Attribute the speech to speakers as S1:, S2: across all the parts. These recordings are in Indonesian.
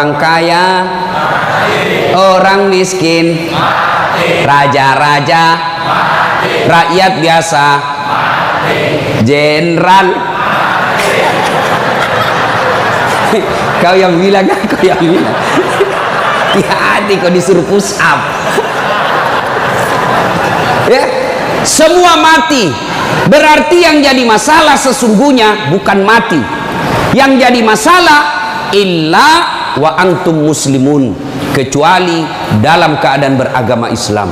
S1: Orang kaya, orang miskin, raja-raja, rakyat biasa, jenderal. Kau yang bilang, kau yang bilang. Hati-hati kau disuruh push up. Ya, semua mati. Berarti yang jadi masalah sesungguhnya bukan mati. Yang jadi masalah illa wa antum muslimun, kecuali dalam keadaan beragama Islam.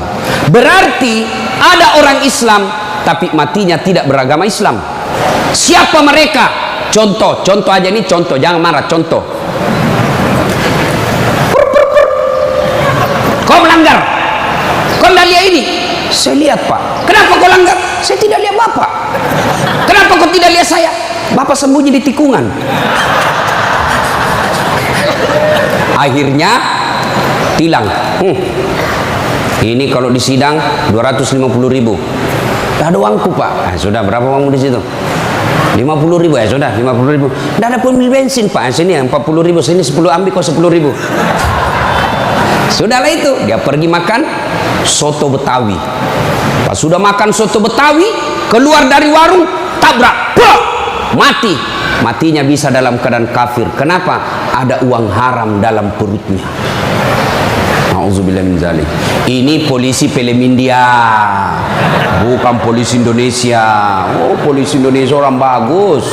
S1: Berarti ada orang Islam tapi matinya tidak beragama Islam. Siapa mereka? Contoh aja ini, contoh, jangan marah, contoh. Kau melanggar, kau tidak lihat ini. Saya lihat, Pak. Kenapa kau langgar? Saya tidak lihat Bapak. Kenapa kau tidak lihat saya? Bapak sembunyi di tikungan. Akhirnya tilang. Ini kalau di sidang 250.000. Tidak ada uangku, Pak. Sudah, berapa uangmu di situ? 50.000. Ya sudah, 50.000. Tidak ada pemilik bensin, Pak. Sini 40.000, sini 10, ambil kau 10.000. Sudahlah itu, dia pergi makan soto Betawi. Pas sudah makan soto Betawi, keluar dari warung, tabrak, plok, mati. Matinya bisa dalam keadaan kafir. Kenapa? Ada uang haram dalam perutnya. Nauzubillah min dzalik. Ini polisi film India, bukan polisi Indonesia. Oh, polisi Indonesia orang bagus.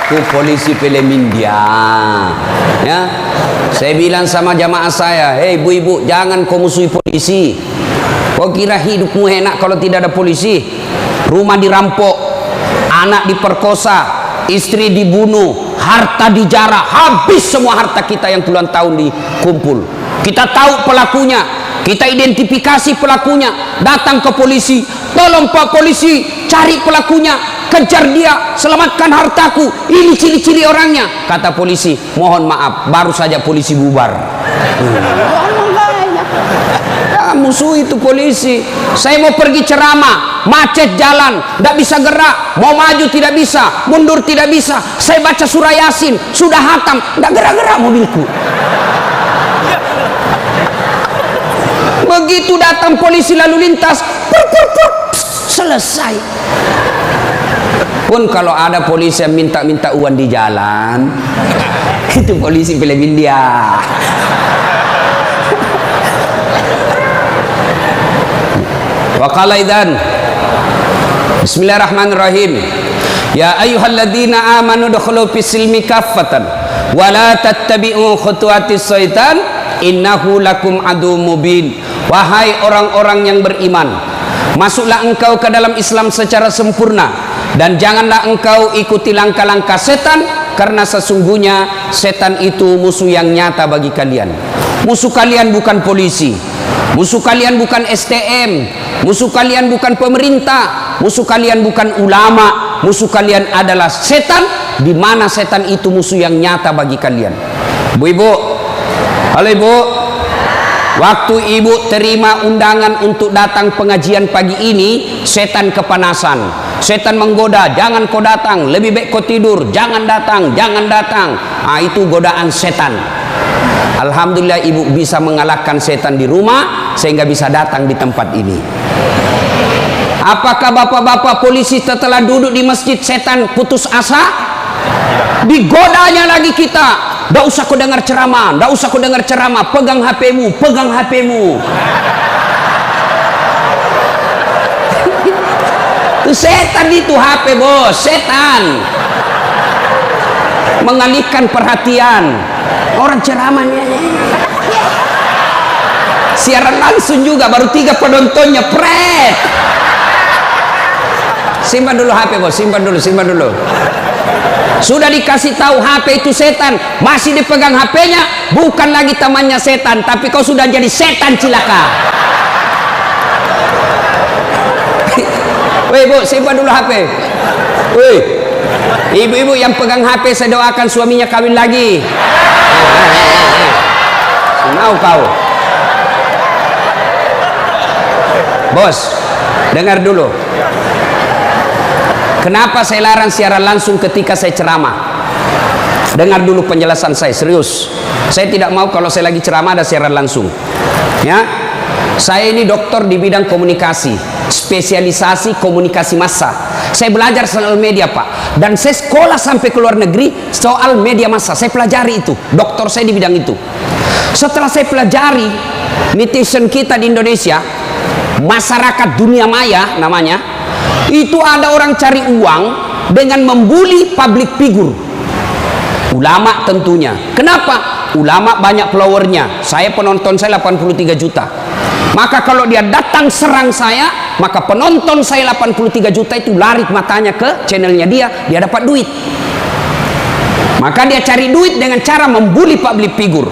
S1: Itu polisi film India. Ya, saya bilang sama jamaah saya, hei ibu-ibu, jangan kau musuhi polisi. Kau kira hidupmu enak kalau tidak ada polisi? Rumah dirampok, anak diperkosa, istri dibunuh, harta dijarah, habis semua harta kita yang puluhan tahun dikumpul. Kita tahu pelakunya, kita identifikasi pelakunya, datang ke polisi, tolong Pak polisi, cari pelakunya, kejar dia, selamatkan hartaku, ini ciri-ciri orangnya. Kata polisi, mohon maaf, baru saja polisi bubar. Musuh itu polisi. Saya mau pergi ceramah, macet jalan, tidak bisa gerak, mau maju tidak bisa, mundur tidak bisa. Saya baca surah Yasin, sudah hatam, tidak gerak-gerak mobilku. Begitu datang polisi lalu lintas, selesai. Pun kalau ada polisi yang minta-minta uang di jalan, itu polisi film India. Wa qala idzan Bismillahirrahmanirrahim. Ya ayyuhalladzina amanu dukhulu fis silmi kaffatan wa la tattabi'u khutuwatis syaitan innahu lakum adu mubin. Wahai orang-orang yang beriman, masuklah engkau ke dalam Islam secara sempurna dan janganlah engkau ikuti langkah-langkah setan, karena sesungguhnya setan itu musuh yang nyata bagi kalian. Musuh kalian bukan polisi, musuh kalian bukan STM, musuh kalian bukan pemerintah, musuh kalian bukan ulama, musuh kalian adalah setan, di mana setan itu musuh yang nyata bagi kalian. Ibu-ibu, halo ibu, waktu ibu terima undangan untuk datang pengajian pagi ini, setan kepanasan, setan menggoda, jangan kau datang, lebih baik kau tidur, jangan datang, jangan datang. Itu godaan setan. Alhamdulillah ibu bisa mengalahkan setan di rumah sehingga bisa datang di tempat ini. Apakah bapak-bapak polisi setelah duduk di masjid setan putus asa? Digodanya lagi kita. Tidak usah kau dengar ceramah, tidak usah kau dengar ceramah, pegang HP-mu, pegang HP-mu. Itu setan itu HP bos, setan. Mengalihkan perhatian. Orang ceramahnya siaran langsung juga, baru 3 penontonnya, pret. Simpan dulu HP bos, simpan dulu. Sudah dikasih tahu HP itu setan, masih dipegang HP-nya, bukan lagi temannya setan, tapi kau sudah jadi setan cilaka. Woi bu, simpan dulu HP. Woi, ibu-ibu yang pegang HP, saya doakan suaminya kawin lagi. Mau kau, bos, dengar dulu. Kenapa saya larang siaran langsung ketika saya ceramah? Dengar dulu penjelasan saya, serius. Saya tidak mau kalau saya lagi ceramah ada siaran langsung. Ya, saya ini dokter di bidang komunikasi, spesialisasi komunikasi massa. Saya belajar soal media, Pak, dan saya sekolah sampai ke luar negeri soal media massa. Saya pelajari itu, dokter saya di bidang itu. Setelah saya pelajari, netizen kita di Indonesia, masyarakat dunia maya namanya, itu ada orang cari uang dengan membuli public figure. Ulama tentunya. Kenapa? Ulama banyak followernya. Saya penonton saya 83 juta. Maka kalau dia datang serang saya, maka penonton saya 83 juta itu lari matanya ke channelnya dia dapat duit. Maka dia cari duit dengan cara membuli public figure.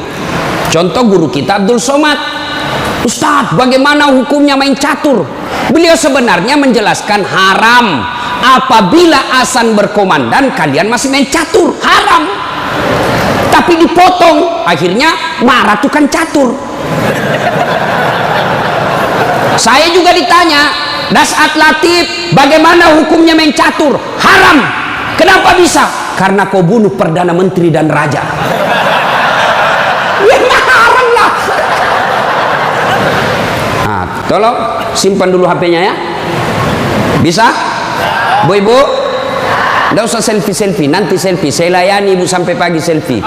S1: Contoh guru kita Abdul Somad. Ustadz, bagaimana hukumnya main catur? Beliau sebenarnya menjelaskan haram. Apabila azan berkomandan kalian masih main catur, haram. Tapi dipotong, akhirnya marah tukang catur. Saya juga ditanya, Dasat Latif, bagaimana hukumnya main catur? Haram. Kenapa bisa? Karena kau bunuh Perdana Menteri dan Raja. Ya haram lah. Nah, tolong simpan dulu HP-nya ya. Bisa? Bu ibu, nggak usah selfie, nanti selfie. Saya layani ibu sampai pagi selfie.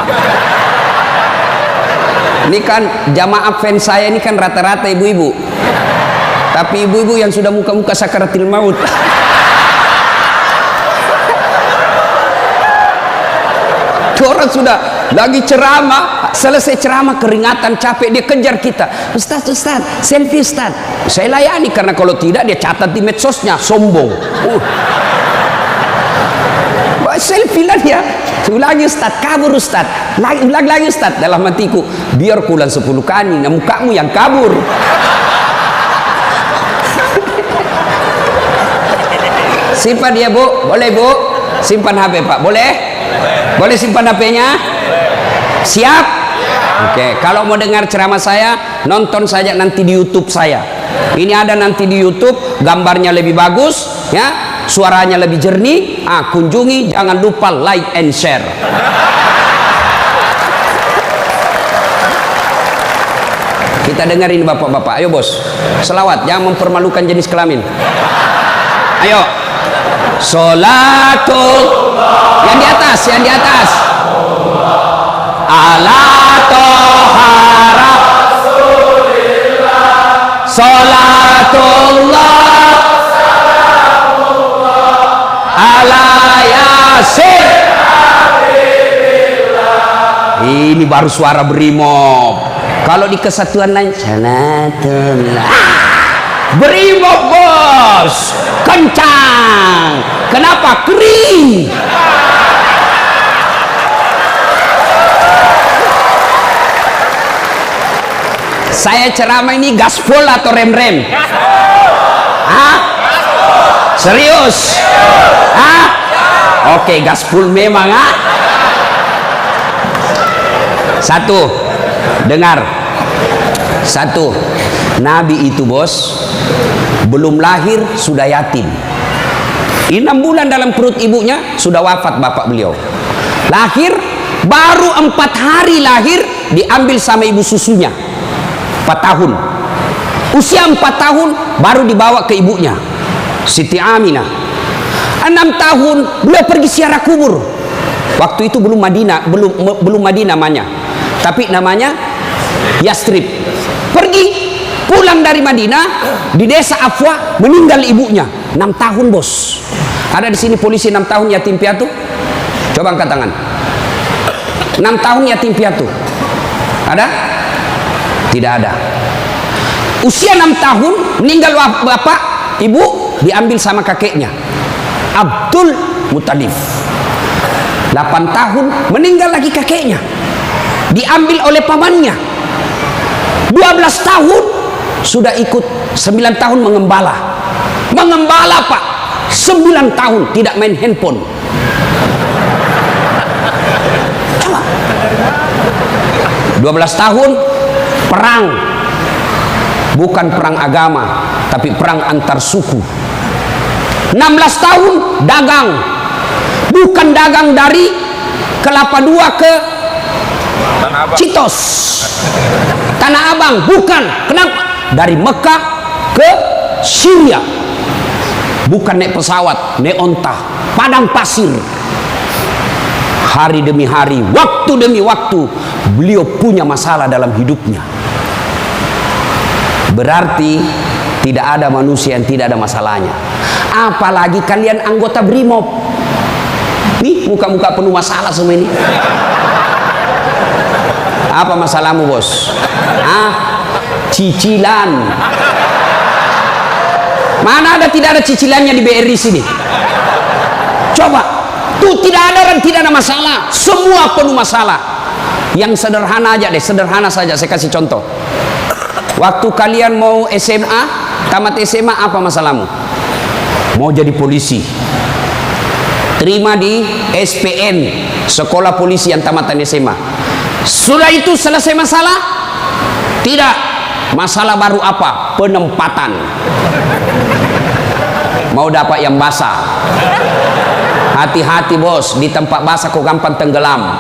S1: Ini kan jamaah fans saya ini kan rata-rata ibu-ibu. Tapi ibu-ibu yang sudah muka-muka sakaratil maut. Orang sudah lagi ceramah, selesai ceramah keringatan, capek, dia kejar kita. Ustaz, selfie Ustaz. Saya layani, karena kalau tidak dia catat di medsosnya, sombong. Selfie lah dia. Ulangi Ustaz, kabur Ustaz. Ulang lagi Ustaz. Dalam hatiku, biar kulang 10 kali, nah mukamu yang kabur. Simpan dia bu, boleh bu. Simpan HP Pak, boleh? Boleh simpan HP-nya? Siap? Oke, kalau mau dengar ceramah saya, nonton saja nanti di YouTube saya. Ini ada nanti di YouTube, gambarnya lebih bagus, ya, suaranya lebih jernih. Kunjungi, jangan lupa like and share. Kita dengerin bapak-bapak. Ayo bos, selawat, jangan mempermalukan jenis kelamin. Ayo. Sholatul, yang di atas, ala tohara sholatullah ala yasin. Ini baru suara brimob. Kalau di kesatuan lain sholatullah, brimob bos, kencang. Kenapa? Kering. Saya ceramah ini gaspol atau rem-rem? Hah? Serius? Hah? Oke, gaspol memang. Satu, dengar. Satu, Nabi itu bos belum lahir sudah yatim. 6 bulan dalam perut ibunya sudah wafat bapak beliau. Lahir baru 4 hari lahir diambil sama ibu susunya. 4 tahun. Usia 4 tahun baru dibawa ke ibunya, Siti Aminah. 6 tahun beliau pergi ziarah kubur. Waktu itu belum Madinah, belum Madinah namanya, tapi namanya Yastrib. Pergi pulang dari Madinah, di desa Afwa meninggal ibunya. 6 tahun bos. Ada di sini polisi 6 tahun yatim piatu? Coba angkat tangan. 6 tahun yatim piatu. Ada? Tidak ada. Usia 6 tahun meninggal bapak, ibu diambil sama kakeknya Abdul Muttalib. 8 tahun meninggal lagi kakeknya, diambil oleh pamannya. 12 tahun sudah ikut, 9 tahun mengembala pak, 9 tahun tidak main handphone. Coba. 12 tahun perang, bukan perang agama tapi perang antar suku. 16 tahun dagang, bukan dagang dari Kelapa Dua ke Citos, Tanah Abang, bukan. Kenapa? Dari Mekah ke Syria, bukan naik pesawat, naik onta, padang pasir. Hari demi hari, waktu demi waktu, beliau punya masalah dalam hidupnya. Berarti tidak ada manusia yang tidak ada masalahnya. Apalagi kalian anggota BRIMOB. Nih, muka-muka penuh masalah semua ini. Apa masalahmu, bos? Cicilan. Mana ada tidak ada cicilannya di BRI sini? Coba. Tuh, tidak ada orang tidak ada masalah. Semua penuh masalah. Yang sederhana aja deh, sederhana saja. Saya kasih contoh. Waktu kalian mau SMA, tamat SMA, apa masalahmu? Mau jadi polisi. Terima di SPN, Sekolah Polisi yang tamatan SMA. Sudah itu selesai masalah? Tidak. Masalah baru apa? Penempatan. Mau dapat yang basah. Hati-hati bos, di tempat basah kok gampang tenggelam.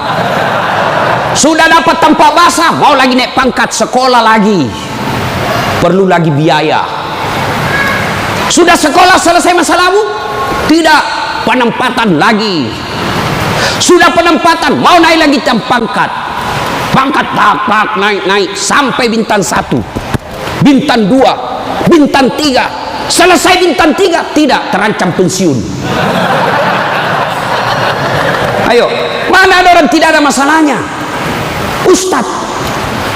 S1: Sudah dapat tempat basah, mau lagi naik pangkat, sekolah lagi. Perlu lagi biaya. Sudah sekolah selesai masalahmu? Tidak, penempatan lagi. Sudah penempatan, mau naik lagi pangkat. Pangkat tak naik sampai bintang 1, bintang 2, bintang 3. Selesai bintang 3, tidak, terancam pensiun. Ayo, mana ada orang tidak ada masalahnya? Ustadz,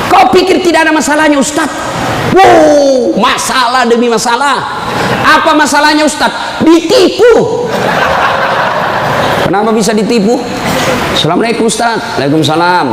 S1: kau pikir tidak ada masalahnya Ustadz? Wow, masalah demi masalah. Apa masalahnya Ustadz? Ditipu. Kenapa bisa ditipu? Assalamualaikum Ustadz. Waalaikumsalam.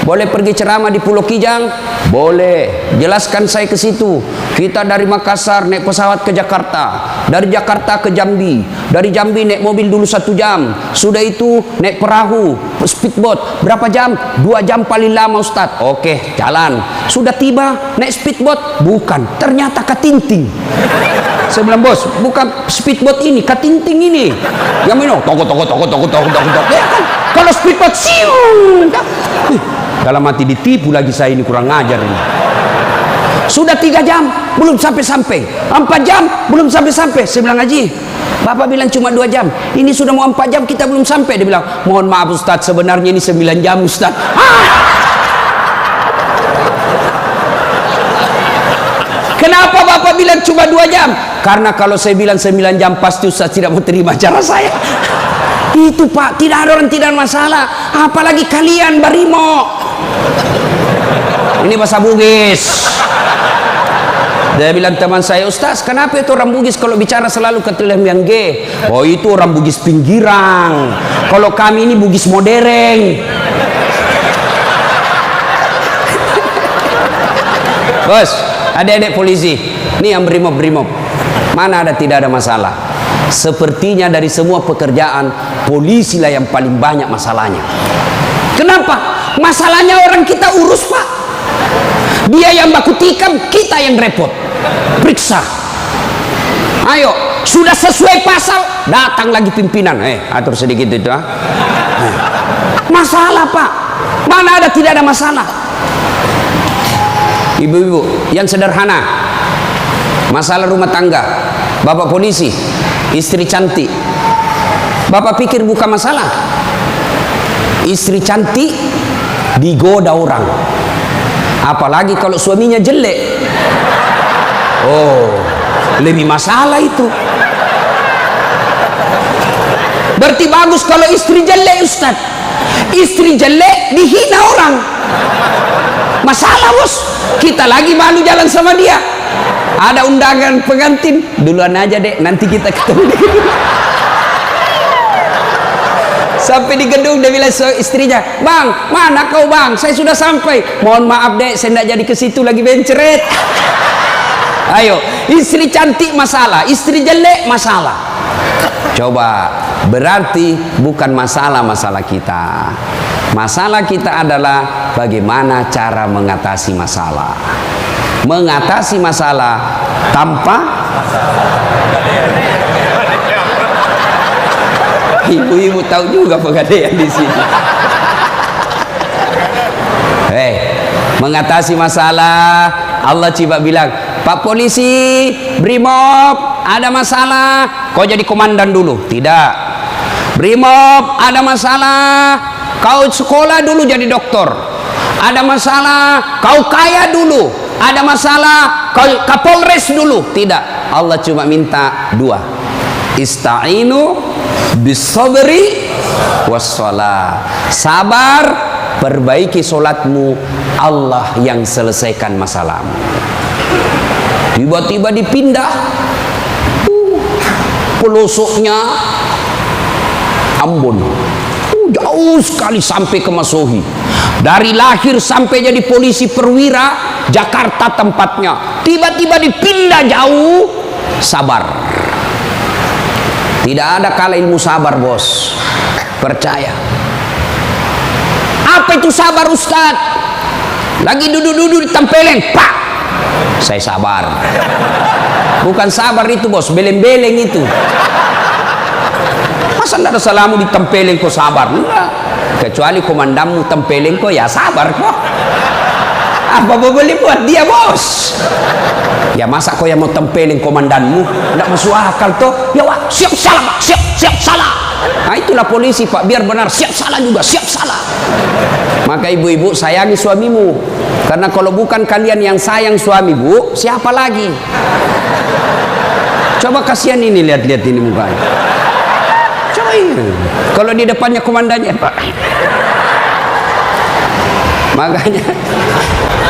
S1: Boleh pergi ceramah di Pulau Kijang? Boleh. Jelaskan saya ke situ. Kita dari Makassar naik pesawat ke Jakarta, dari Jakarta ke Jambi, dari Jambi naik mobil dulu 1 jam, sudah itu naik perahu, speedboat, berapa jam? 2 jam paling lama Ustadz. Oke, jalan. Sudah tiba naik speedboat, bukan, ternyata katinting. Saya bilang, bos, bukan speedboat ini, katinting ini. Yang minum, toko. Ya kan? Kalau speedboat, siung. Dalam hati ditipu lagi saya ini, kurang ngajar ini. Sudah 3 jam, belum sampai-sampai. 4 jam, belum sampai-sampai. Saya bilang, Haji, Bapak bilang cuma 2 jam. Ini sudah mau 4 jam, kita belum sampai. Dia bilang, mohon maaf Ustadz, sebenarnya ini 9 jam Ustadz. Kenapa Bapak bilang cuma 2 jam? Karena kalau saya bilang 9 jam, pasti Ustadz tidak mau terima cara saya. Itu Pak, tidak ada orang tidak masalah. Apalagi kalian Barimo. Ini bahasa Bugis. Dia bilang teman saya, Ustaz, kenapa itu orang Bugis kalau bicara selalu ke telah yang G? Oh, itu orang Bugis pinggiran. Kalau kami ini Bugis modern. Bos, adik-adik polisi, ini yang brimob. Mana ada tidak ada masalah? Sepertinya dari semua pekerjaan, polisi lah yang paling banyak masalahnya. Kenapa? Masalahnya orang kita urus, Pak. Dia yang baku tikam, kita yang repot. Periksa. Ayo, sudah sesuai pasal, datang lagi pimpinan. Atur sedikit itu. Masalah, Pak. Mana ada tidak ada masalah? Ibu-ibu, yang sederhana. Masalah rumah tangga. Bapak polisi, istri cantik. Bapak pikir bukan masalah. Istri cantik digoda orang. Apalagi kalau suaminya jelek. Oh, lebih masalah itu. Berarti bagus kalau istri jelek, Ustaz. Istri jelek dihina orang. Masalah, bos. Kita lagi malu jalan sama dia. Ada undangan pengantin, duluan aja dek, nanti kita ketemu di gedung. Sampai di gedung dia bilang istrinya, bang, mana kau bang? Saya sudah sampai. Mohon maaf dek, saya tidak jadi ke situ lagi benceret. Ayo, istri cantik masalah, istri jelek masalah. Coba, berarti bukan masalah kita. Masalah kita adalah bagaimana cara mengatasi masalah. Mengatasi masalah tanpa Ibu-ibu tahu juga pegadaian di sini. Mengatasi masalah, Allah coba bilang, Pak polisi, Brimob, ada masalah, kau jadi komandan dulu. Tidak. Brimob, ada masalah, kau sekolah dulu jadi dokter. Ada masalah, kau kaya dulu. Ada masalah, kau kapolres dulu. Tidak. Allah cuma minta dua. Ista'inu bis-sabri was-shalah. Sabar, perbaiki solatmu, Allah yang selesaikan masalahmu. Tiba-tiba dipindah pelosoknya Ambon, jauh sekali sampai ke Masohi. Dari lahir sampai jadi polisi perwira, Jakarta tempatnya, tiba-tiba dipindah jauh. Sabar. Tidak ada kala ilmu sabar, bos, percaya. Apa itu sabar, Ustaz? Lagi duduk-duduk ditempelin, pak, saya sabar. Bukan sabar itu, bos, beleng-beleng itu. Masa tidak ada salamu ditempelin kok sabar? Enggak. Kecuali komandanmu tempelin kok, ya sabar kok. Apa boleh buat dia, bos? Ya masa kau yang mau tempelin komandanmu? Tidak masuk akal toh. Ya wah, siap salah, pak, siap salah. Nah itulah polisi, pak, biar benar, siap salah juga, siap salah. Maka ibu-ibu sayangi suamimu, karena kalau bukan kalian yang sayang suami, bu, siapa lagi? Coba kasihan ini, lihat-lihat ini mukanya. Coba ini, kalau di depannya komandannya, pak. Makanya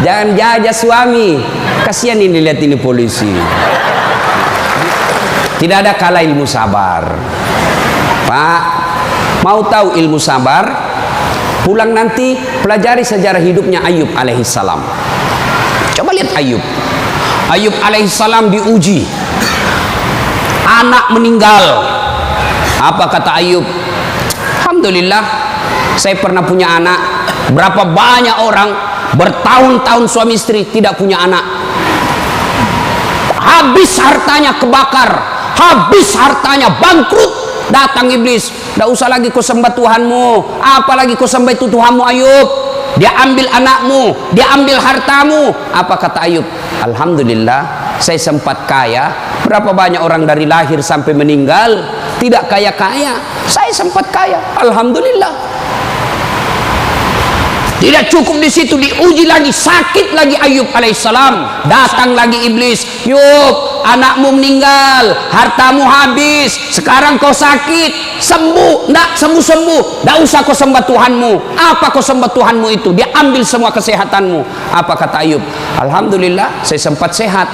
S1: jangan jajah suami, kasihan ini, lihat ini polisi. Tidak ada kalah ilmu sabar, pak. Mau tahu ilmu sabar? Pulang nanti pelajari sejarah hidupnya Ayub alaihissalam. Coba lihat Ayub. Ayub alaihissalam diuji, anak meninggal. Apa kata Ayub? Alhamdulillah, saya pernah punya anak. Berapa banyak orang bertahun-tahun suami istri tidak punya anak, habis hartanya kebakar, habis hartanya bangkrut. Datang iblis, tidak usah lagi kau sembah Tuhanmu, apalagi kau sembah itu Tuhanmu Ayub. Dia ambil anakmu, dia ambil hartamu. Apa kata Ayub? Alhamdulillah, saya sempat kaya. Berapa banyak orang dari lahir sampai meninggal tidak kaya-kaya, saya sempat kaya, alhamdulillah. Tidak cukup di situ, diuji lagi, sakit lagi Ayub alaihissalam. Datang lagi iblis, Yub, anakmu meninggal, hartamu habis, sekarang kau sakit, sembuh, ndak sembuh-sembuh, ndak usah kau sembah Tuhanmu. Apa kau sembah Tuhanmu itu? Dia ambil semua kesehatanmu. Apa kata Ayub? Alhamdulillah, saya sempat sehat.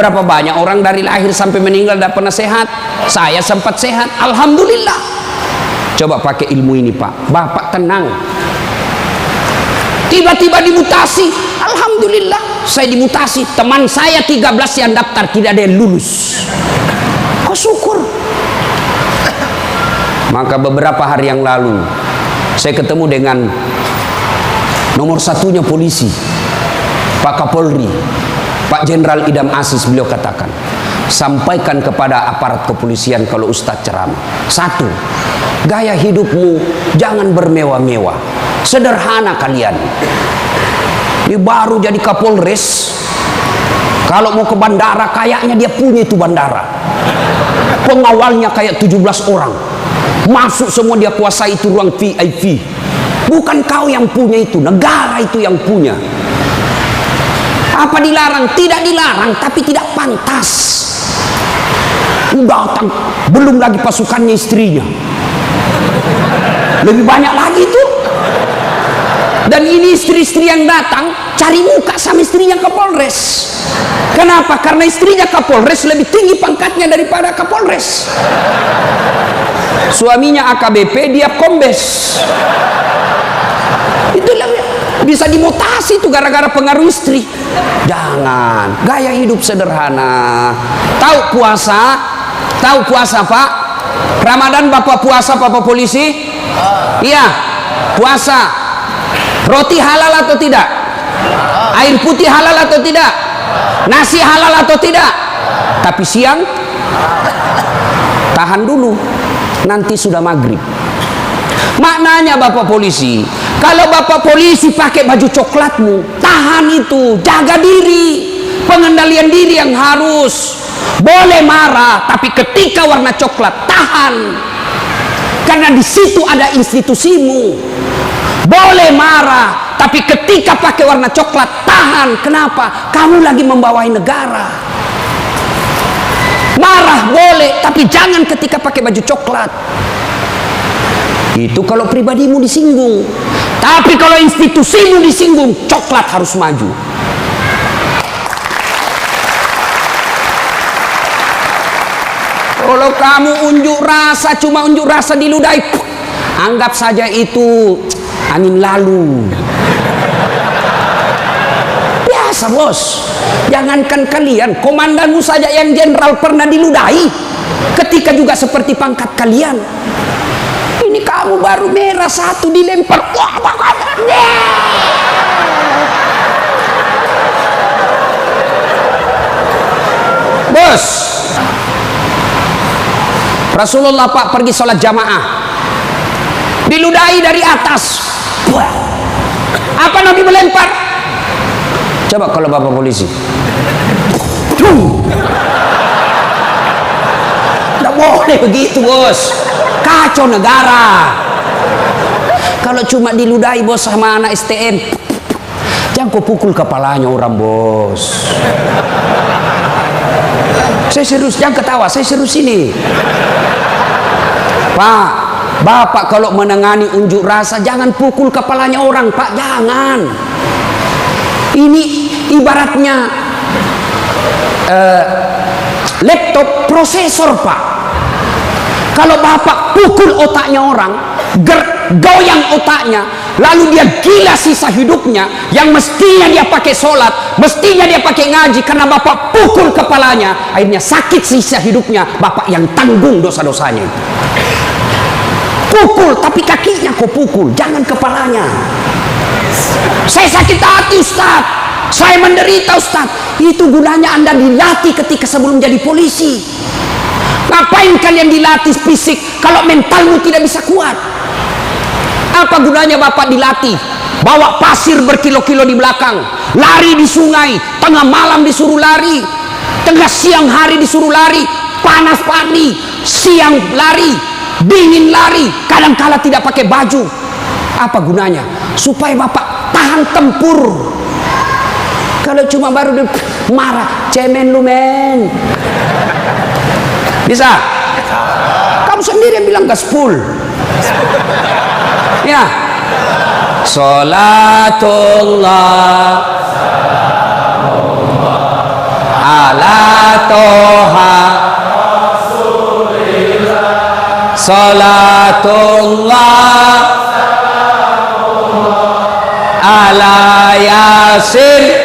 S1: Berapa banyak orang dari lahir sampai meninggal tidak pernah sehat, saya sempat sehat, alhamdulillah. Coba pakai ilmu ini, pak, bapak tenang. Tiba-tiba dimutasi, alhamdulillah, saya dimutasi. Teman saya 13 yang daftar tidak ada yang lulus. Kok syukur? Maka beberapa hari yang lalu saya ketemu dengan nomor satunya polisi, Pak Kapolri, Pak Jenderal Idam Aziz. Beliau katakan, sampaikan kepada aparat kepolisian kalau Ustadz ceramah, satu, gaya hidupmu jangan bermewah-mewah, sederhana kalian. Ini baru jadi Kapolres, kalau mau ke bandara kayaknya dia punya itu bandara, pengawalnya kayak 17 orang, masuk semua dia kuasai itu ruang VIP. Bukan kau yang punya itu, negara itu yang punya. Apa dilarang? Tidak dilarang, tapi tidak pantas. Datang, belum lagi pasukannya istrinya, lebih banyak lagi itu. Dan ini istri-istri yang datang cari muka sama istrinya Kapolres. Kenapa? Karena istrinya Kapolres lebih tinggi pangkatnya daripada Kapolres. Suaminya AKBP, dia kombes. Itulah bisa dimutasi itu gara-gara pengaruh istri. Jangan, gaya hidup sederhana. Tahu puasa? Tahu puasa, Pak? Ramadan bapak puasa, bapak polisi? Iya, puasa. Roti halal atau tidak? Air putih halal atau tidak? Nasi halal atau tidak? Tapi siang tahan dulu, nanti sudah maghrib. Maknanya Bapak polisi, kalau Bapak polisi pakai baju coklatmu, tahan itu, jaga diri, pengendalian diri yang harus. Boleh marah, tapi ketika warna coklat, tahan, karena di situ ada institusimu. Boleh marah, tapi ketika pakai warna coklat, tahan. Kenapa? Kamu lagi membawahi negara. Marah boleh, tapi jangan ketika pakai baju coklat. Itu kalau pribadimu disinggung. Tapi kalau institusimu disinggung, coklat harus maju. Kalau kamu unjuk rasa, cuma unjuk rasa diludahi, anggap saja itu angin lalu. Biasa bos. Jangankan kalian, komandanmu saja yang jenderal pernah diludahi. Ketika juga seperti pangkat kalian. Ini kamu baru merah satu dilempar. Bos, Rasulullah Pak pergi sholat jamaah, diludahi dari atas. Apa Nabi melempar? Coba kalau Bapak polisi. Tidak boleh begitu bos, kacau negara. Kalau cuma diludahi bos sama anak STM, jangan kau pukul kepalanya orang bos. Saya serius, jangan ketawa, saya serius ini. Pak, Bapak kalau menangani unjuk rasa jangan pukul kepalanya orang Pak, jangan. Ini ibaratnya laptop prosesor Pak. Kalau Bapak pukul otaknya orang, goyang otaknya, lalu dia gila sisa hidupnya, yang mestinya dia pakai sholat, mestinya dia pakai ngaji, karena Bapak pukul kepalanya, akhirnya sakit sisa hidupnya, Bapak yang tanggung dosa-dosanya. Pukul, tapi kakinya kau pukul, jangan kepalanya. Saya sakit hati Ustaz, saya menderita Ustaz. Itu gunanya Anda dilatih ketika sebelum jadi polisi. Ngapain kalian dilatih fisik kalau mentalmu tidak bisa kuat? Apa gunanya Bapak dilatih? Bawa pasir berkilo-kilo di belakang, lari di sungai, tengah malam disuruh lari, tengah siang hari disuruh lari, panas pagi, siang lari, dingin lari, kadang-kala tidak pakai baju. Apa gunanya? Supaya Bapak tahan tempur. Kalau cuma baru marah, cemen lu men. Bisa? Kamu sendiri yang bilang gaspol. Ya. Salatullah ala toha salatullah ala yasin